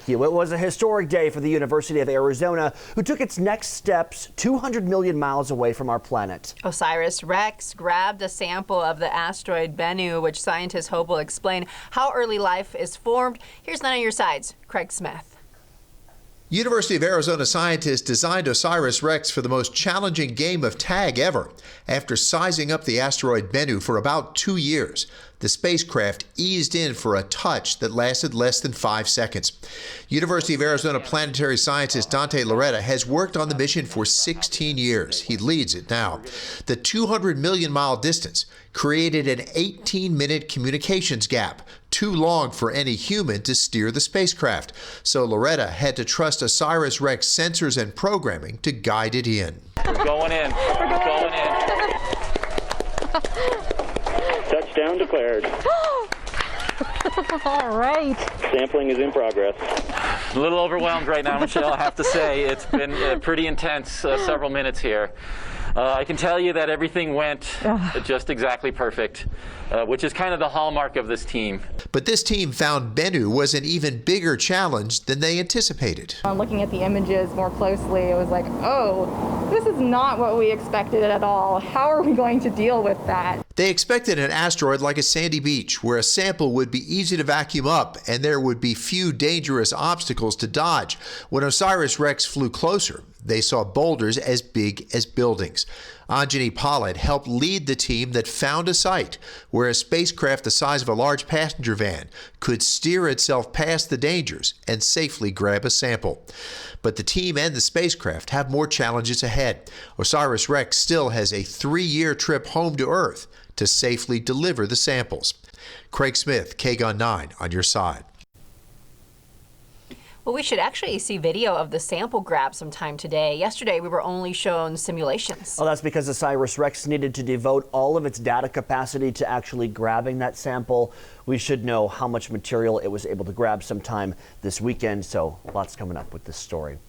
Thank you. It was a historic day for the University of Arizona, who took its next steps 200 million miles away from our planet. Osiris-Rex grabbed a sample of the asteroid Bennu, which scientists hope will explain how early life is formed. Here's None on Your Side's Craig Smith. University of Arizona scientists designed Osiris-Rex for the most challenging game of tag ever. After sizing up the asteroid Bennu for about 2 years, the spacecraft eased in for a touch that lasted less than 5 seconds. University of Arizona planetary scientist Dante Loretta has worked on the mission for 16 years. He leads it now. The 200 million mile distance created an 18-minute communications gap, too long for any human to steer the spacecraft. So Loretta had to trust Osiris-Rex sensors and programming to guide it in. We're going in. We're going in. Touchdown declared. All right. Sampling is in progress. A little overwhelmed right now, Michelle, I have to say. It's been pretty intense several minutes here. I can tell you that everything went just exactly perfect, which is kind of the hallmark of this team. But this team found Bennu was an even bigger challenge than they anticipated. Looking at the images more closely, it was like, oh, this is not what we expected at all. How are we going to deal with that? They expected an asteroid like a sandy beach, where a sample would be easy to vacuum up and there would be few dangerous obstacles to dodge. When Osiris-Rex flew closer, they saw boulders as big as buildings. Anjani Pollard helped lead the team that found a site where a spacecraft the size of a large passenger van could steer itself past the dangers and safely grab a sample. But the team and the spacecraft have more challenges ahead. Osiris-Rex still has a 3-year trip home to Earth to safely deliver the samples. Craig Smith, KGUN 9 on your side. Well, we should actually see video of the sample grab sometime today. Yesterday, we were only shown simulations. Well, that's because Osiris-Rex needed to devote all of its data capacity to actually grabbing that sample. We should know how much material it was able to grab sometime this weekend, so lots coming up with this story.